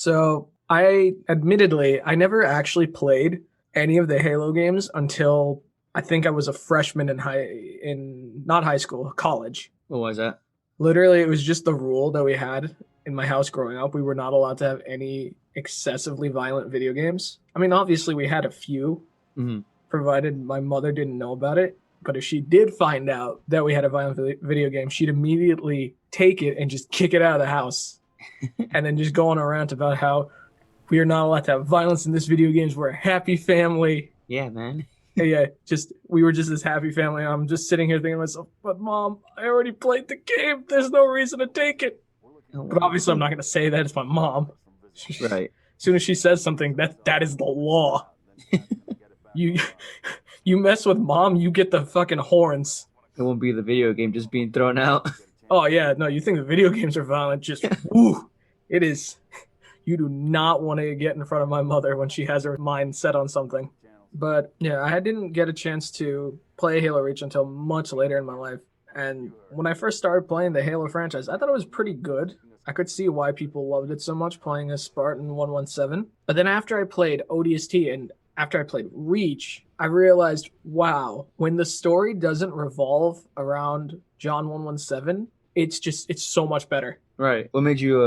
So I never actually played any of the Halo games until I think I was a freshman in not high school, college. What was that? Literally, it was just the rule that we had in my house growing up. We were not allowed to have any excessively violent video games. I mean, obviously, we had a few, Hmm. provided my mother didn't know about it. But if she did find out that we had a violent video game, she'd immediately take it and just kick it out of the house and then just go on a rant about how we are not allowed to have violence in this video games. We're a happy family. Yeah, man. Yeah, just we were just this happy family. I'm just sitting here thinking to myself, but mom, I already played the game. There's no reason to take it. But obviously, I'm not gonna say that. It's my mom. As Right. soon as she says something, that is the law. You you mess with mom, you get the fucking horns. It won't be the video game just being thrown out. Oh yeah, no, you think the video games are violent? Just ooh, it is. You do not want to get in front of my mother when she has her mind set on something. But yeah, I didn't get a chance to play Halo Reach until much later in my life. And when I first started playing the Halo franchise, I thought it was pretty good. I could see why people loved it so much playing as Spartan 117. But then after I played ODST and after I played Reach, I realized, wow, when the story doesn't revolve around John 117, it's so much better. Right. What made you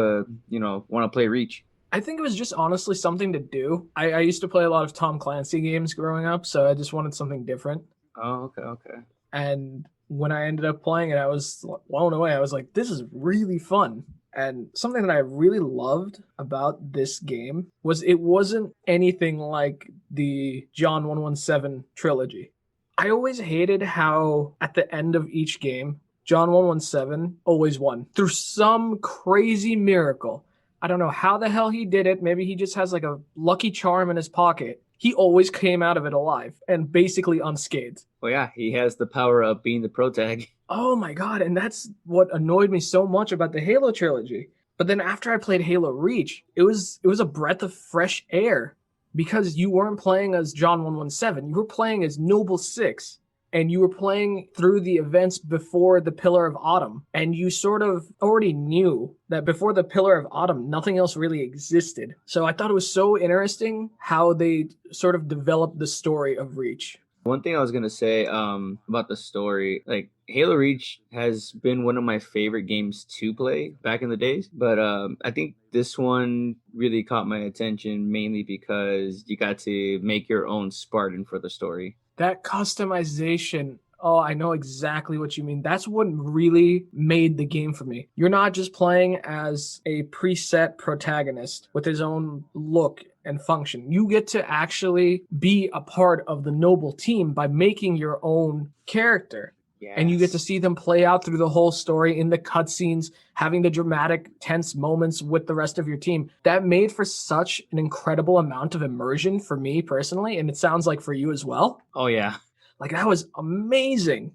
want to play Reach? I think it was just honestly something to do. I used to play a lot of Tom Clancy games growing up, so I just wanted something different. Oh, okay, okay. And when I ended up playing it, I was blown away. I was like, this is really fun. And something that I really loved about this game was it wasn't anything like the John 117 trilogy. I always hated how at the end of each game, John 117 always won through some crazy miracle. I don't know how the hell he did it. Maybe he just has like a lucky charm in his pocket. He always came out of it alive and basically unscathed. Well, yeah, he has the power of being the pro tag. Oh my god, and that's what annoyed me so much about the Halo trilogy. But then after I played Halo Reach, it was a breath of fresh air because you weren't playing as John 117. You were playing as Noble 6 and you were playing through the events before the Pillar of Autumn, and you sort of already knew that before the Pillar of Autumn, nothing else really existed. So I thought it was so interesting how they sort of developed the story of Reach. One thing I was gonna say about the story, like Halo Reach has been one of my favorite games to play back in the days, but I think this one really caught my attention mainly because you got to make your own Spartan for the story. That customization, oh, I know exactly what you mean. That's what really made the game for me. You're not just playing as a preset protagonist with his own look and function. You get to actually be a part of the Noble team by making your own character. And you get to Yes. see them play out through the whole story in the cutscenes, having the dramatic, tense moments with the rest of your team. That made for such an incredible amount of immersion for me personally, and it sounds like for you as well. Oh yeah. Like that was amazing.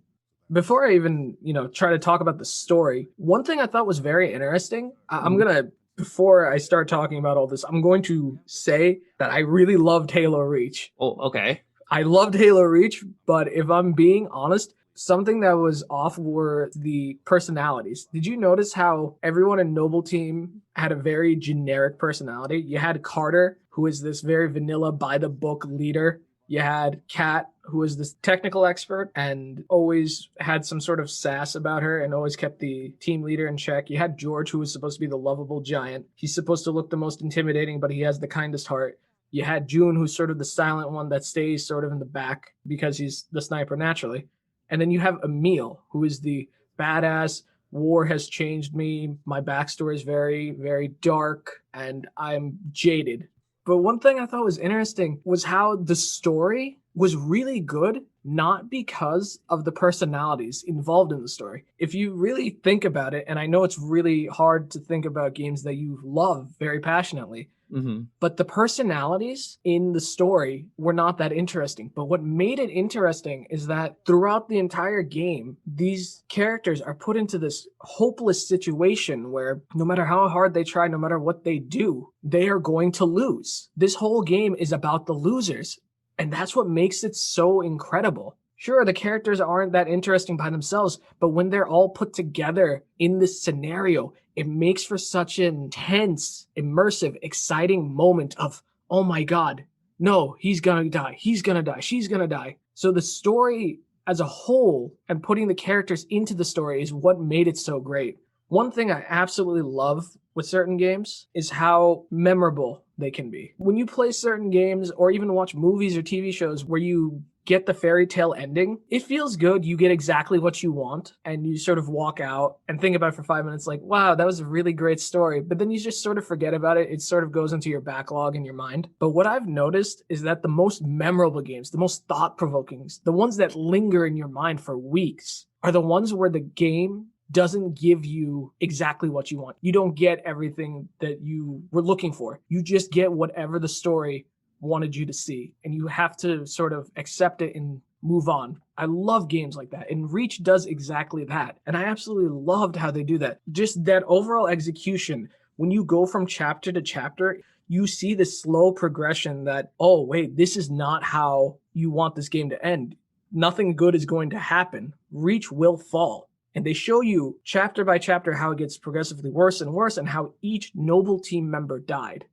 Before I even, try to talk about the story, one thing I thought was very interesting, I'm Mhm. going to before I start talking about all this, I'm going to say that I really loved Halo Reach. Oh, okay. I loved Halo Reach, but if I'm being honest, something that was off were the personalities. Did you notice how everyone in Noble Team had a very generic personality? You had Carter, who is this very vanilla, by the book leader. You had Kat, who was this technical expert and always had some sort of sass about her and always kept the team leader in check. You had George, who was supposed to be the lovable giant. He's supposed to look the most intimidating, but he has the kindest heart. You had June, who's sort of the silent one that stays sort of in the back because he's the sniper naturally. And then you have Emil, who is the badass. War has changed me. My backstory is very, very dark, and I'm jaded. But one thing I thought was interesting was how the story was really good, not because of the personalities involved in the story. If you really think about it, and I know it's really hard to think about games that you love very passionately, Hmm. but the personalities in the story were not that interesting. But what made it interesting is that throughout the entire game, these characters are put into this hopeless situation where no matter how hard they try, no matter what they do, they are going to lose. This whole game is about the losers. And that's what makes it so incredible. Sure, the characters aren't that interesting by themselves, but when they're all put together in this scenario, it makes for such an intense, immersive, exciting moment of, oh my god, no, he's gonna die, he's gonna die, she's gonna die. So the story as a whole and putting the characters into the story is what made it so great. One thing I absolutely love with certain games is how memorable they can be. When you play certain games or even watch movies or TV shows where you get the fairy tale ending, it feels good. You get exactly what you want and you sort of walk out and think about it for 5 minutes like, wow, that was a really great story. But then you just sort of forget about it. It sort of goes into your backlog in your mind. But what I've noticed is that the most memorable games, the most thought provoking, the ones that linger in your mind for weeks are the ones where the game doesn't give you exactly what you want. You don't get everything that you were looking for. You just get whatever the story wanted you to see, and you have to sort of accept it and move on. I love games like that, and Reach does exactly that. And I absolutely loved how they do that. Just that overall execution, when you go from chapter to chapter, you see the slow progression that, oh, wait, this is not how you want this game to end. Nothing good is going to happen. Reach will fall. And they show you chapter by chapter how it gets progressively worse and worse and how each Noble team member died.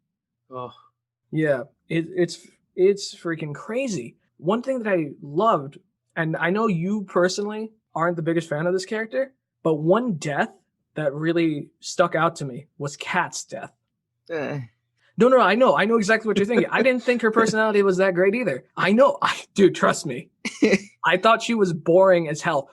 Oh, Yeah, it's freaking crazy. One thing that I loved, and I know you personally aren't the biggest fan of this character, but one death that really stuck out to me was Kat's death. eh. No, I know exactly what you're thinking. I didn't think her personality was that great either. I know, dude, trust me. I thought she was boring as hell,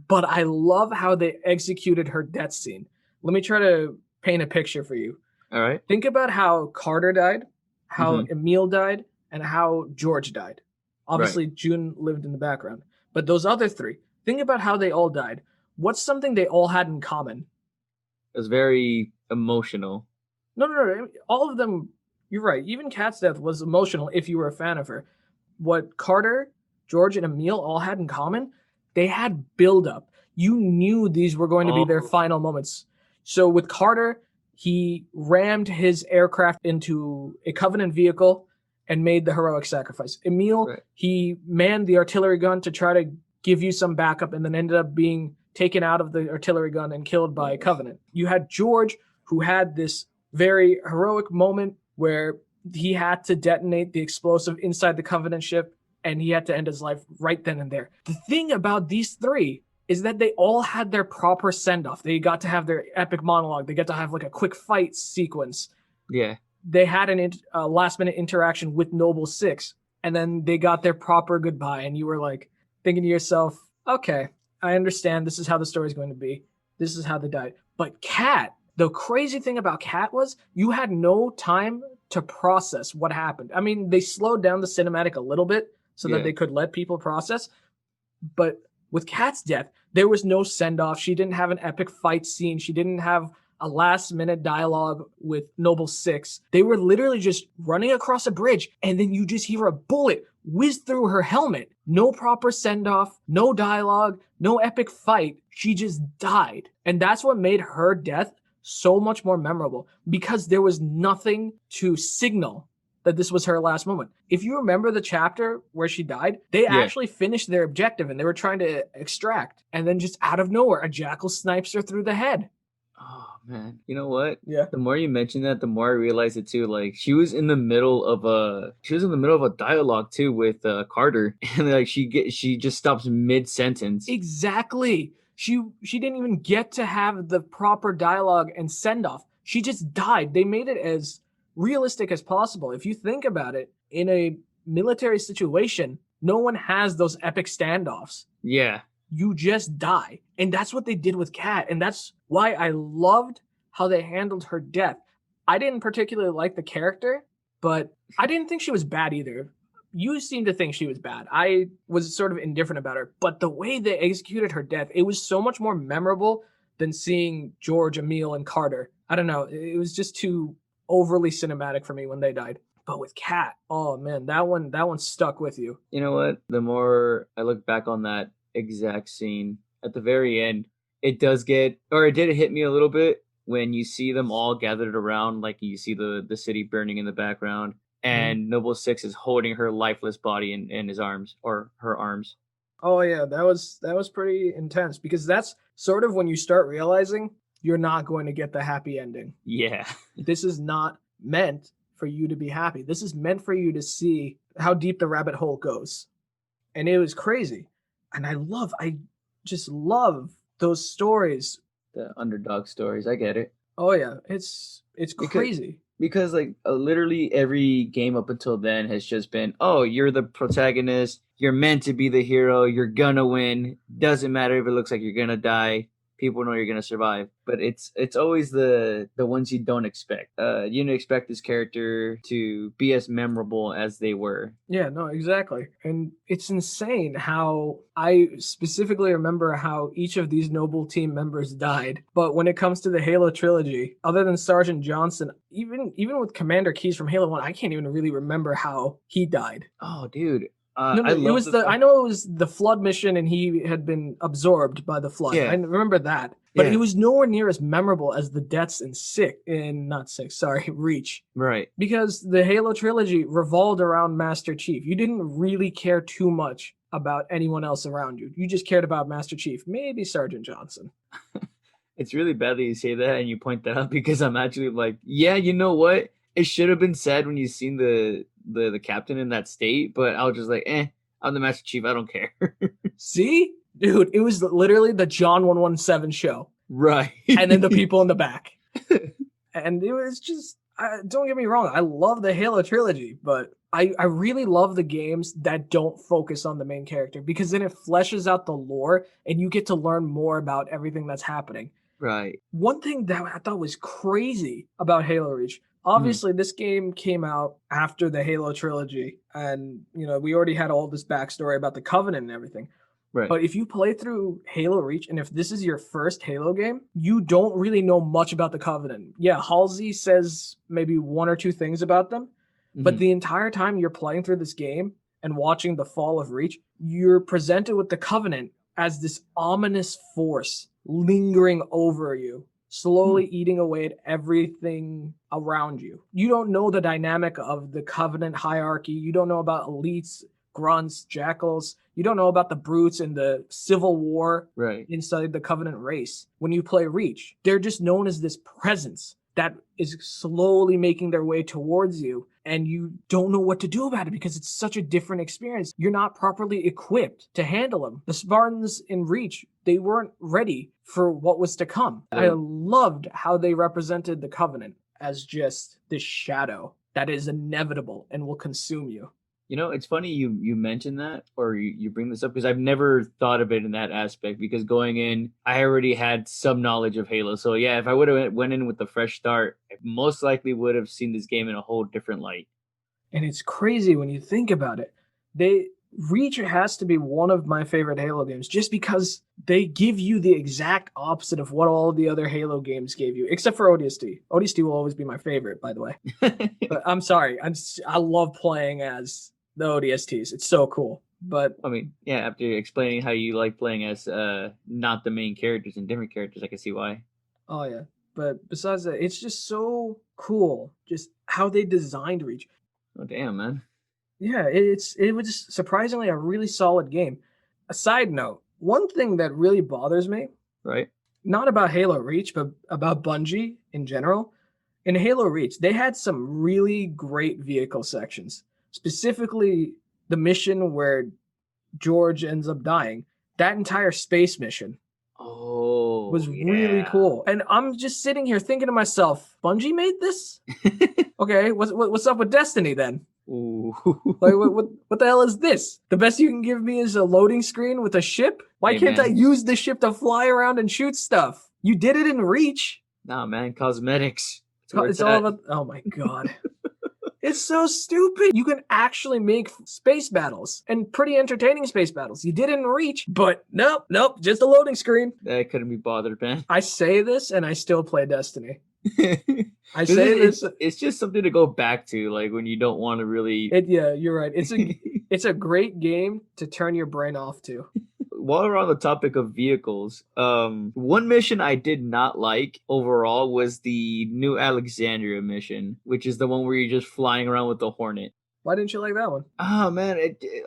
but I love how they executed her death scene. Let me try to paint a picture for you. All right. Think about how Carter died, how Mhm. Emil died, and how George died. Obviously, June lived in the background. But those other three, think about how they all died. What's something they all had in common? It was very emotional. No. All of them, you're right. Even Kat's death was emotional if you were a fan of her. What Carter, George, and Emil all had in common, they had buildup. You knew these were going to be their Oh. final moments. So with Carter, he rammed his aircraft into a Covenant vehicle and made the heroic sacrifice. Emil, Right. he manned the artillery gun to try to give you some backup and then ended up being taken out of the artillery gun and killed by Covenant. You had George, who had this very heroic moment where he had to detonate the explosive inside the Covenant ship and he had to end his life right then and there. The thing about these three is that they all had their proper send off. They got to have their epic monologue. They got to have like a quick fight sequence. Yeah. They had a last minute interaction with Noble Six, and then they got their proper goodbye. And you were like thinking to yourself, okay, I understand this is how the story's going to be. This is how they died. But Kat, the crazy thing about Kat was you had no time to process what happened. I mean, they slowed down the cinematic a little bit so that Yeah. they could let people process. But with Kat's death, there was no send off. She didn't have an epic fight scene. She didn't have a last minute dialogue with Noble Six. They were literally just running across a bridge, and then you just hear a bullet whiz through her helmet. No proper send off, no dialogue, no epic fight. She just died. And that's what made her death so much more memorable because there was nothing to signal that this was her last moment. If you remember the chapter where she died, they actually finished their objective and they were trying to extract. And then just out of nowhere, a jackal snipes her through the head. Oh man. You know what? Yeah. The more you mention that, the more I realize it too. Like she was in the middle of a dialogue too with Carter, and like she just stops mid sentence. Exactly. She didn't even get to have the proper dialogue and send off. She just died. They made it as realistic as possible. If you think about it, in a military situation, no one has those epic standoffs. Yeah. You just die. And that's what they did with Kat. And that's why I loved how they handled her death. I didn't particularly like the character, but I didn't think she was bad either. You seem to think she was bad. I was sort of indifferent about her, but the way they executed her death, it was so much more memorable than seeing George, Emil, and Carter. I don't know. It was just too overly cinematic for me when they died. But with Kat, oh man, that one stuck with you. You know what? The more I look back on that exact scene at the very end, it did hit me a little bit when you see them all gathered around, like you see the city burning in the background, and Noble Six is holding her lifeless body in his arms or her arms. Oh yeah, that was pretty intense because that's sort of when you start realizing you're not going to get the happy ending. Yeah. This is not meant for you to be happy. This is meant for you to see how deep the rabbit hole goes. And it was crazy. And I just love those stories. The underdog stories. I get it. Oh yeah, it's Because crazy. because like literally every game up until then has just been, oh, you're the protagonist, you're meant to be the hero, you're gonna win, doesn't matter if it looks like you're gonna die, people know you're gonna survive. But it's always the ones you don't expect. You didn't expect this character to be as memorable as they were. Yeah, no, exactly. And it's insane how I specifically remember how each of these noble team members died. But when it comes to the Halo trilogy, other than Sergeant Johnson, even with Commander Keys from Halo 1, I can't even really remember how he died. Oh dude, No, I no, it love was the the I fact. know it was the flood mission and he had been absorbed by the flood. I Yeah, remember that. But it yeah, was nowhere near as memorable as the deaths in not six, sorry, Reach. right. Because the Halo trilogy revolved around Master Chief. You didn't really care too much about anyone else around you. You just cared about Master Chief, maybe Sergeant Johnson. It's really bad that you say that and you point that out because I'm actually like, yeah, you know what? It should have been said when you seen the captain in that state, but I was just like, I'm the Master Chief, I don't care. See? Dude, it was literally the John 117 show. Right. And then the people in the back. And it was just, don't get me wrong, I love the Halo trilogy, but I really love the games that don't focus on the main character because then it fleshes out the lore and you get to learn more about everything that's happening. Right. One thing that I thought was crazy about Halo Reach, Mhm. obviously this game came out after the Halo trilogy, and we already had all this backstory about the Covenant and everything. Right. But if you play through Halo Reach, and if this is your first Halo game, you don't really know much about the Covenant. Yeah, Halsey says maybe one or two things about them, but Mhm. the entire time you're playing through this game and watching the fall of Reach, you're presented with the Covenant as this ominous force lingering over you, Hmm. slowly eating away at everything around you. You don't know the dynamic of the Covenant hierarchy. You don't know about elites, grunts, jackals. You don't know about the brutes and the civil war Right. inside the Covenant race. When you play Reach, they're just known as this presence that is slowly making their way towards you, and you don't know what to do about it because it's such a different experience. You're not properly equipped to handle them. The Spartans in Reach, they weren't ready for what was to come. I loved how they represented the Covenant as just this shadow that is inevitable and will consume you. You know, it's funny you mentioned that or you bring this up because I've never thought of it in that aspect because going in, I already had some knowledge of Halo. So yeah, if I would have went in with a fresh start, I most likely would have seen this game in a whole different light. And it's crazy when you think about it. They Reach has to be one of my favorite Halo games just because they give you the exact opposite of what all the other Halo games gave you, except for ODST. ODST will always be my favorite, by the way. But I'm sorry, I love playing as the ODSTs. It's so cool. But I mean, yeah, after explaining how you like playing as not the main characters and different characters, I can see why. oh yeah. But besides that, it's just so cool, just how they designed Reach. Oh damn, man. Yeah, it was surprisingly a really solid game. A side note, one thing that really bothers me, Right? not about Halo Reach, but about Bungie in general. In Halo Reach, they had some really great vehicle sections. Specifically, the mission where George ends up dying. That entire space mission Oh was really yeah. cool. And I'm just sitting here thinking to myself, Bungie made this? Okay, what's up with Destiny then? Ooh. Like what the hell is this? The best you can give me is a loading screen with a ship? Why Hey can't I man. use the ship to fly around and shoot stuff? You did it in Reach. Nah, man. Cosmetics. That's where It's it's all at. about oh my god. It's so stupid. You can actually make space battles and pretty entertaining space battles. You did it in Reach, but nope, just a loading screen. I couldn't be bothered, man. I say this and I still play Destiny. I 'Cause say this. it's just something to go back to, like when you don't want to really. Yeah, you're right. It's a great game to turn your brain off to. While we're on the topic of vehicles, one mission I did not like overall was the New Alexandria mission, which is the one where you're just flying around with the Hornet. Why didn't you like that one? Oh man,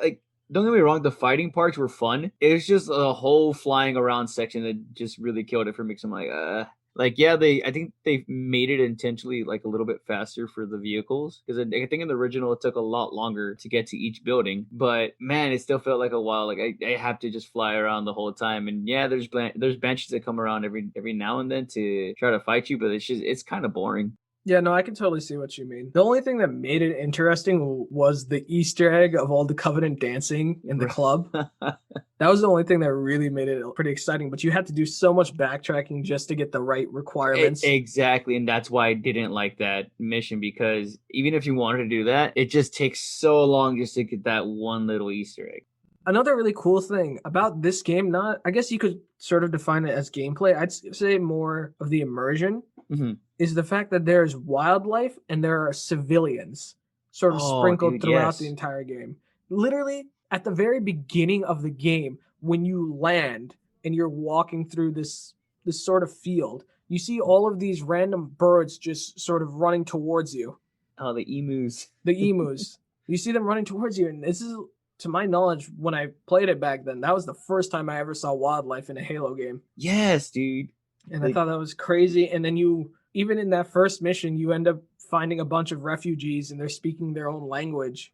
like don't get me wrong, the fighting parts were fun. It was just a whole flying around section that just really killed it for me. 'Cause I'm like, yeah, I think they made it intentionally like a little bit faster for the vehicles because I think in the original it took a lot longer to get to each building. But man, it still felt like a while. Like I have to just fly around the whole time. And yeah, there's banshees that come around every now and then to try to fight you, but it's kind of boring. Yeah, no, I can totally see what you mean. The only thing that made it interesting was the Easter egg of all the Covenant dancing in the club. That was the only thing that really made it pretty exciting, but you had to do so much backtracking just to get the right requirements. Exactly, and that's why I didn't like that mission because even if you wanted to do that, it just takes so long just to get that one little Easter egg. Another really cool thing about this game, not I guess you could sort of define it as gameplay. I'd say more of the immersion Mm-hmm. is the fact that there's wildlife and there are civilians sort of Oh, sprinkled dude, throughout the yes. entire game. Literally, at the very beginning of the game, when you land and you're walking through this sort of field, you see all of these random birds just sort of running towards you. Oh, the emus. The emus. You see them running towards you, and this is, to my knowledge, when I played it back then, that was the first time I ever saw wildlife in a Halo game. Yes, dude. And I Like, thought that was crazy. And then even in that first mission, you end up finding a bunch of refugees and they're speaking their own language.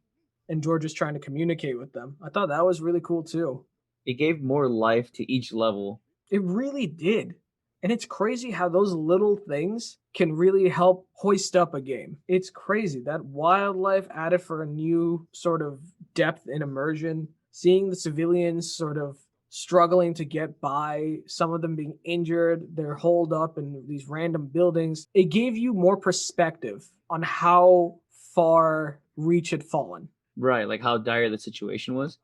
And George is trying to communicate with them. I thought that was really cool too. it gave more life to each level. It really did. And it's crazy how those little things can really help hoist up a game. It's crazy. That wildlife added for a new sort of depth and immersion. Seeing the civilians sort of struggling to get by, some of them being injured, they're holed up in these random buildings. It gave you more perspective on how far Reach had fallen. Right, like how dire the situation was.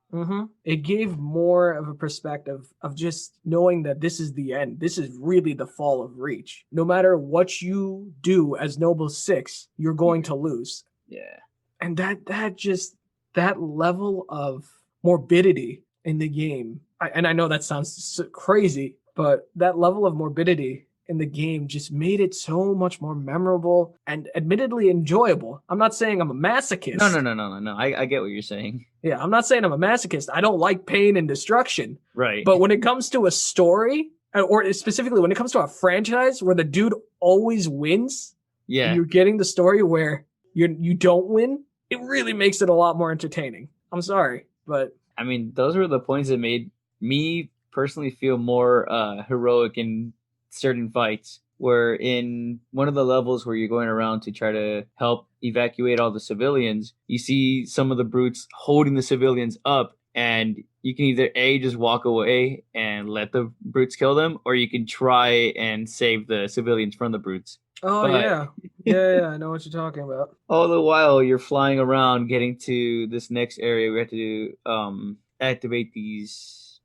It gave more of a perspective of just knowing that this is the end. This is really the fall of Reach. No matter what you do as Noble Six, you're going to lose. Yeah. And that level of morbidity in the game, and I know that sounds so crazy, but that level of morbidity in the game just made it so much more memorable and admittedly enjoyable. I'm not saying I'm a masochist. No. I get what you're saying. Yeah, I'm not saying I'm a masochist. I don't like pain and destruction. Right. But when it comes to a story, or specifically when it comes to a franchise where the dude always wins, yeah. and you're getting the story where you don't win, it really makes it a lot more entertaining. I'm sorry, but I mean, those were the points that made me personally feel more heroic in certain fights. Where in one of the levels where you're going around to try to help evacuate all the civilians, you see some of the brutes holding the civilians up, and you can either A, just walk away and let the brutes kill them, or you can try and save the civilians from the brutes. oh But yeah, I know what you're talking about. all the while you're flying around getting to this next area, we have to activate these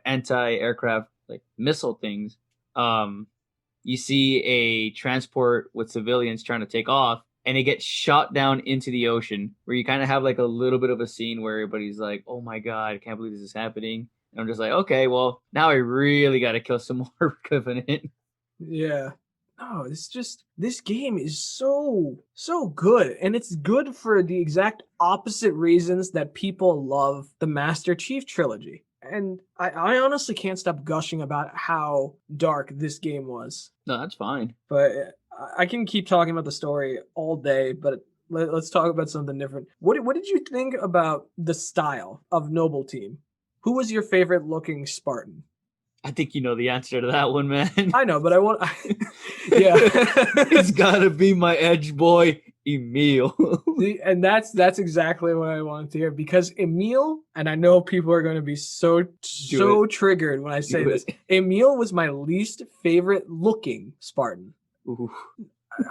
anti-aircraft like missile things. You see a transport with civilians trying to take off, and it gets shot down into the ocean, where you kind of have like a little bit of a scene where everybody's like, oh my god, I can't believe this is happening. And I'm just like, okay, well, now I really got to kill some more Covenant. Yeah. No, this game is so good, and it's good for the exact opposite reasons that people love the Master Chief trilogy. And I honestly can't stop gushing about how dark this game was. No, that's fine. But I can keep talking about the story all day, but let's talk about something different. What did you think about the style of Noble Team? Who was your favorite looking Spartan? I think you know the answer to that one, man. I know, but I want yeah. It's gotta be my edge boy, Emil. And that's exactly what I wanted to hear, because Emil, and I know people are going to be so triggered when I say this, Emil was my least favorite looking Spartan. Ooh.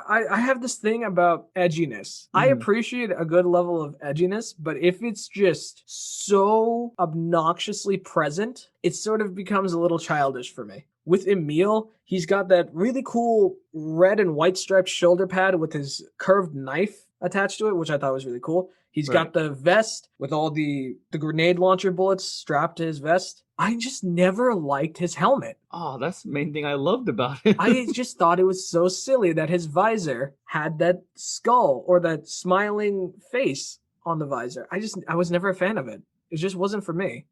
I have this thing about edginess. I appreciate a good level of edginess, but if it's just so obnoxiously present, it sort of becomes a little childish for me. With Emil, he's got that really cool red and white striped shoulder pad with his curved knife attached to it, which I thought was really cool. He's got the vest with all the grenade launcher bullets strapped to his vest. I just never liked his helmet. Oh, that's the main thing I loved about it. I just thought it was so silly that his visor had that skull or that smiling face on the visor. I was never a fan of it. It just wasn't for me.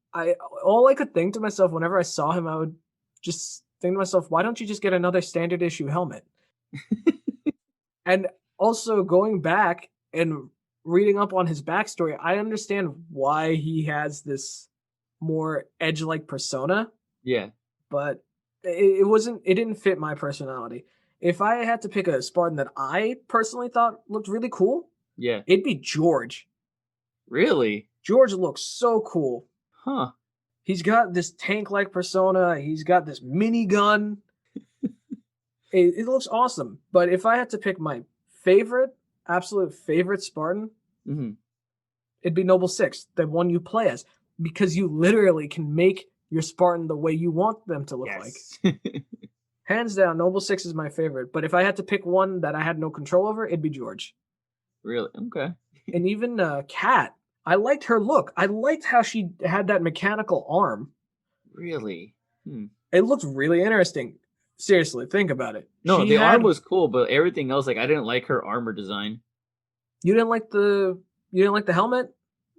All I could think to myself whenever I saw him, I would just think to myself, why don't you just get another standard issue helmet? And also going back and reading up on his backstory, I understand why he has this more edge-like persona, Yeah. but it didn't fit my personality. If I had to pick a Spartan that I personally thought looked really cool, Yeah. it'd be George. Really? George looks so cool. Huh. He's got this tank-like persona. He's got this minigun. It looks awesome. But if I had to pick my absolute favorite Spartan, Hmm. it'd be Noble Six, the one you play as, because you literally can make your Spartan the way you want them to look like. Yes. Hands down, Noble Six is my favorite. But if I had to pick one that I had no control over, it'd be George. Really? Okay. And even Kat, I liked her look. I liked how she had that mechanical arm. Really? Hmm. It looked really interesting. Seriously, think about it. No, She the arm had- was cool, but everything else, like, I didn't like her armor design. You didn't like the helmet?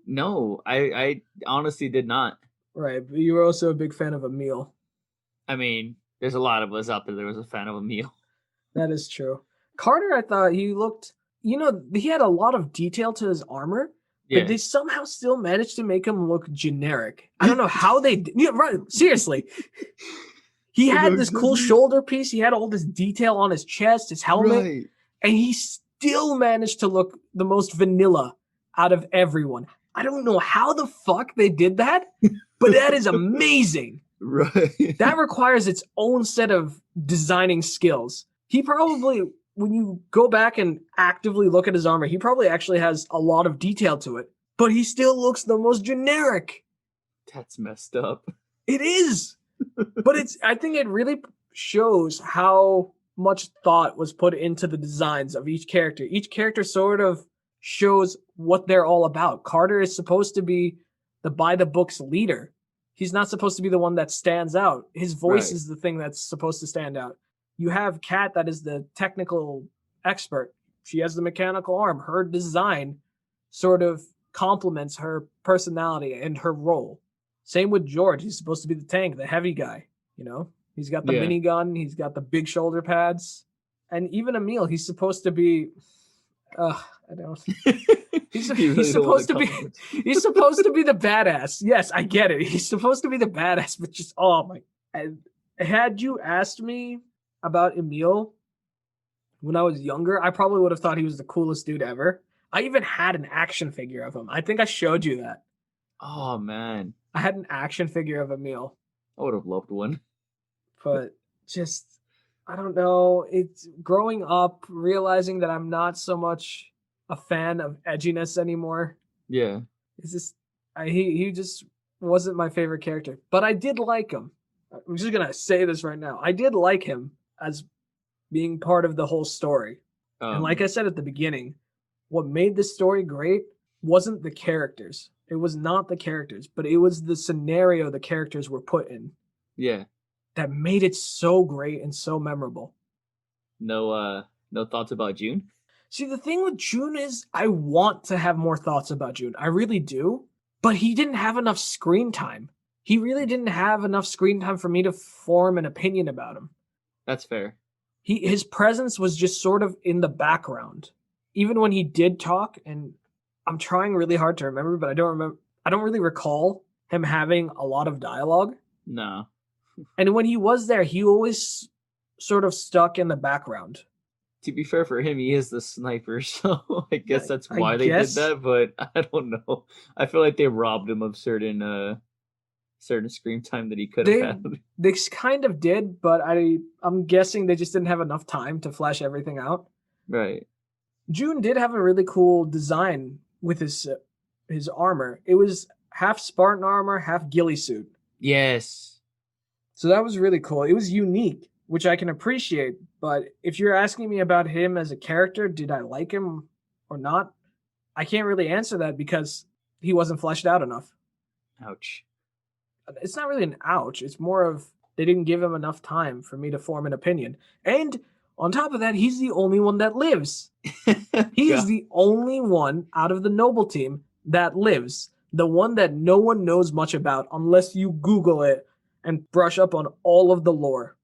No, I honestly did not. Right, but you were also a big fan of Emil. I mean, there's a lot of us out there that was a fan of Emil. That is true. Carter, I thought he looked, he had a lot of detail to his armor, Yeah. but they somehow still managed to make him look generic. I don't know how they did. Yeah, right, seriously. He had this cool shoulder piece. He had all this detail on his chest, his helmet, Right. and he still managed to look the most vanilla out of everyone. I don't know how the fuck they did that, but that is amazing. Right. That requires its own set of designing skills. He probably, when you go back and actively look at his armor, he probably actually has a lot of detail to it, but he still looks the most generic. That's messed up. It is. But I think it really shows how much thought was put into the designs of each character. Each character sort of shows what they're all about. Carter is supposed to be the by the books leader. He's not supposed to be the one that stands out. His voice Right. is the thing that's supposed to stand out. You have Kat, that is the technical expert. She has the mechanical arm. Her design sort of complements her personality and her role. Same with George. He's supposed to be the tank, the heavy guy. He's got the Yeah. minigun. He's got the big shoulder pads. And even Emil, he's supposed to be. I don't. He's You really don't want supposed to be. compliments. He's supposed to be the badass. Yes, I get it. He's supposed to be the badass, but just had you asked me about Emil when I was younger, I probably would have thought he was the coolest dude ever. I even had an action figure of him. I think I showed you that. Oh man, I had an action figure of Emil, I would have loved one. but just I don't know. It's growing up, realizing that I'm not so much a fan of edginess anymore. Yeah. It's just he just wasn't my favorite character, but I did like him. I'm just gonna say this right now. I did like him as being part of the whole story. And like I said at the beginning, what made this story great wasn't the characters. It was not the characters, but it was the scenario the characters were put in yeah. that made it so great and so memorable. No thoughts about June? See, the thing with June is I want to have more thoughts about June. I really do. But he didn't have enough screen time. He really didn't have enough screen time for me to form an opinion about him. That's fair. His presence was just sort of in the background. Even when he did talk, and I'm trying really hard to remember, but I don't really recall him having a lot of dialogue. No. And when he was there, he always sort of stuck in the background. To be fair for him, he is the sniper, so I guess that's I why they guess. did that, but I don't know. I feel like they robbed him of certain screen time that he could have had. They kind of did, but I'm guessing they just didn't have enough time to flesh everything out. Right. June did have a really cool design with his armor. It was half Spartan armor, half ghillie suit. Yes. So that was really cool. It was unique, which I can appreciate. But if you're asking me about him as a character, did I like him or not? I can't really answer that because he wasn't fleshed out enough. Ouch. It's not really an ouch. It's more of they didn't give him enough time for me to form an opinion. And on top of that, he's the only one that lives. He is the only one out of the Noble team that lives. The one that no one knows much about unless you Google it and brush up on all of the lore.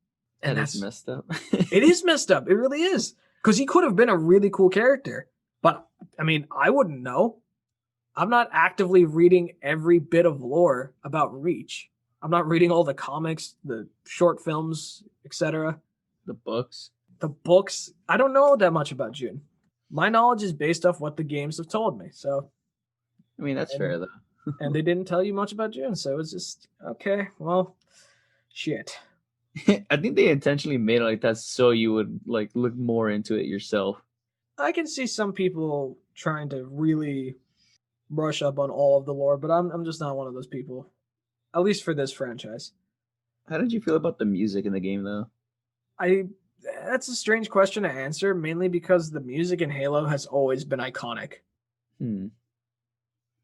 And That is that's messed up. it is messed up. It really is. Because he could have been a really cool character. But I mean, I wouldn't know. I'm not actively reading every bit of lore about Reach. I'm not reading all the comics, the short films, etc. The books. The books. I don't know that much about June. My knowledge is based off what the games have told me. So, I mean, that's and, fair though. and they didn't tell you much about June, so it's just okay. Well, shit. I think they intentionally made it like that so you would like look more into it yourself. I can see some people trying to really brush up on all of the lore, but I'm just not one of those people. At least for this franchise. How did you feel about the music in the game though? I That's a strange question to answer, mainly because the music in Halo has always been iconic. Hmm.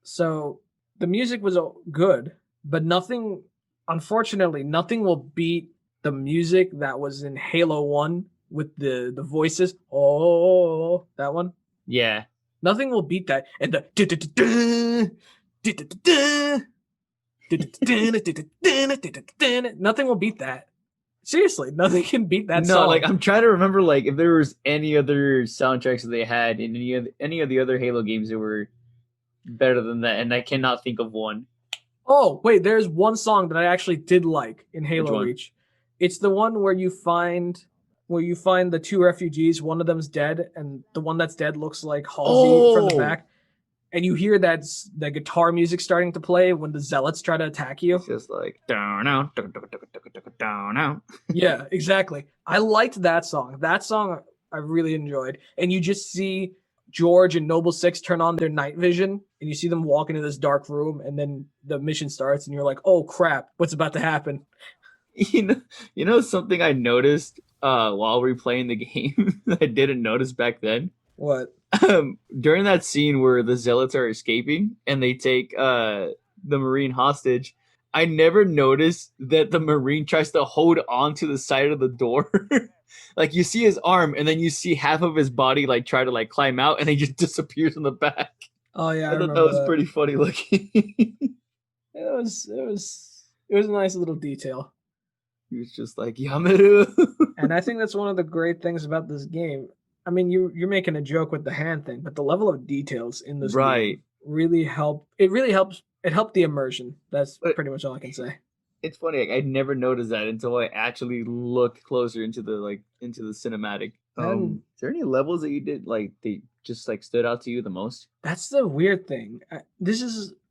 So the music was good, but nothing, unfortunately, nothing will beat the music that was in Halo 1 with the voices. Oh, that one. Yeah. Nothing will beat that. And the nothing will beat that. Seriously, nothing can beat that No, song. like I'm trying to remember like if there was any other soundtracks that they had in any of the other Halo games that were better than that, and I cannot think of one. Oh, wait, there's one song that I actually did like in Halo one? Reach. It's the one where you find the two refugees, one of them's dead, and the one that's dead looks like Halsey from the Oh! back. And you hear that the guitar music starting to play when the zealots try to attack you. It's just like down out, down out. Yeah, exactly. I liked that song. That song I really enjoyed. And you just see George and Noble Six turn on their night vision, and you see them walk into this dark room, and then the mission starts, and you're like, "Oh crap, what's about to happen?" You know something I noticed while replaying the game that I didn't notice back then. What? During that scene where the zealots are escaping and they take the Marine hostage, I never noticed that the Marine tries to hold on to the side of the door. Like you see his arm and then you see half of his body like try to like climb out and he just disappears in the back. Oh yeah, I thought that was pretty funny looking. It was a nice little detail. He was just like Yamaru. And I think that's one of the great things about this game. I mean, you're making a joke with the hand thing, but the level of details in this Right. game really help. It really helps. It helped the immersion. That's But- pretty much all I can say. It's funny, like, I never noticed that until I actually looked closer into the cinematic. And- Is there any levels that you did like they just like stood out to you the most? That's the weird thing.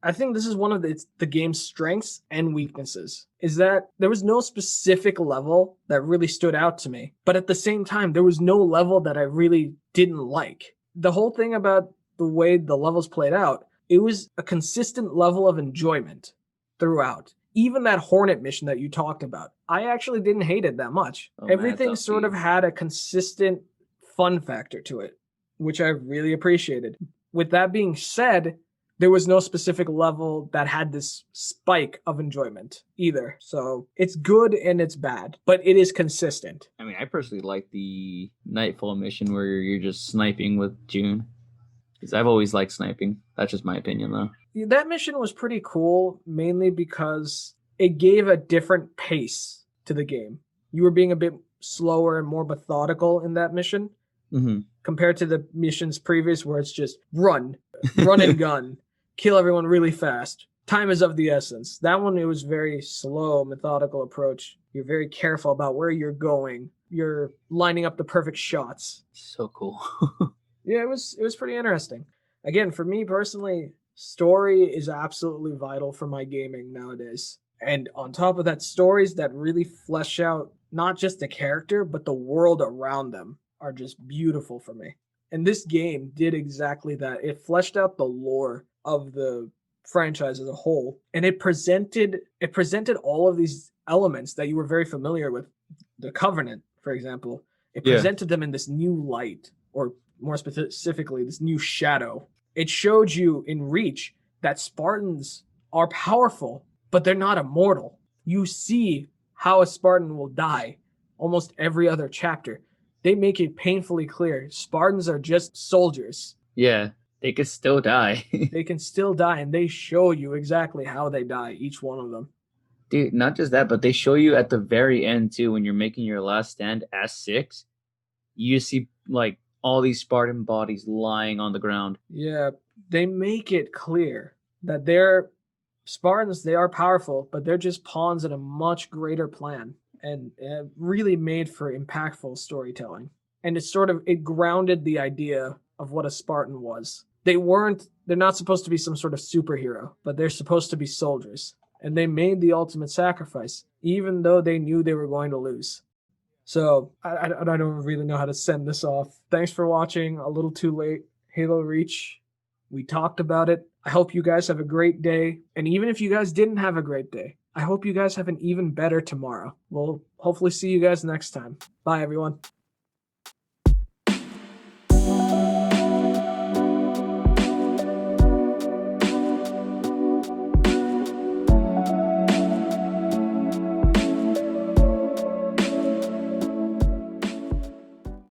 I think this is one of the game's strengths and weaknesses. Is that there was no specific level that really stood out to me, but at the same time, there was no level that I really didn't like. The whole thing about the way the levels played out, it was a consistent level of enjoyment throughout. Even that Hornet mission that you talked about, I actually didn't hate it that much. Oh, man, Everything that's sort of upbeat. had a consistent fun factor to it, which I really appreciated. With that being said, there was no specific level that had this spike of enjoyment either. So it's good and it's bad, but it is consistent. I mean, I personally like the Nightfall mission where you're just sniping with June. Because I've always liked sniping. That's just my opinion, though. That mission was pretty cool, mainly because it gave a different pace to the game. You were being a bit slower and more methodical in that mission Mm-hmm. compared to the missions previous where it's just run and gun, kill everyone really fast. Time is of the essence. That one, it was very slow, methodical approach. You're very careful about where you're going. You're lining up the perfect shots. So cool. Yeah, it was pretty interesting. Again, for me personally, story is absolutely vital for my gaming nowadays. And on top of that, stories that really flesh out not just the character, but the world around them are just beautiful for me. And this game did exactly that. It fleshed out the lore of the franchise as a whole, and it presented all of these elements that you were very familiar with. The Covenant, for example, it Yeah. presented them in this new light, or more specifically, this new shadow. It showed you in Reach that Spartans are powerful, but they're not immortal. You see how a Spartan will die almost every other chapter. They make it painfully clear Spartans are just soldiers. Yeah. They could still die. They can still die, and they show you exactly how they die, each one of them. Dude, not just that, but they show you at the very end too, when you're making your last stand as six, you see like all these Spartan bodies lying on the ground. Yeah, they make it clear that they're Spartans, they are powerful, but they're just pawns in a much greater plan, and really made for impactful storytelling. And it grounded the idea of what a Spartan was. They're not supposed to be some sort of superhero, but they're supposed to be soldiers. And they made the ultimate sacrifice, even though they knew they were going to lose. So I don't really know how to send this off. Thanks for watching. A little too late. Halo Reach. We talked about it. I hope you guys have a great day. And even if you guys didn't have a great day, I hope you guys have an even better tomorrow. We'll hopefully see you guys next time. Bye, everyone.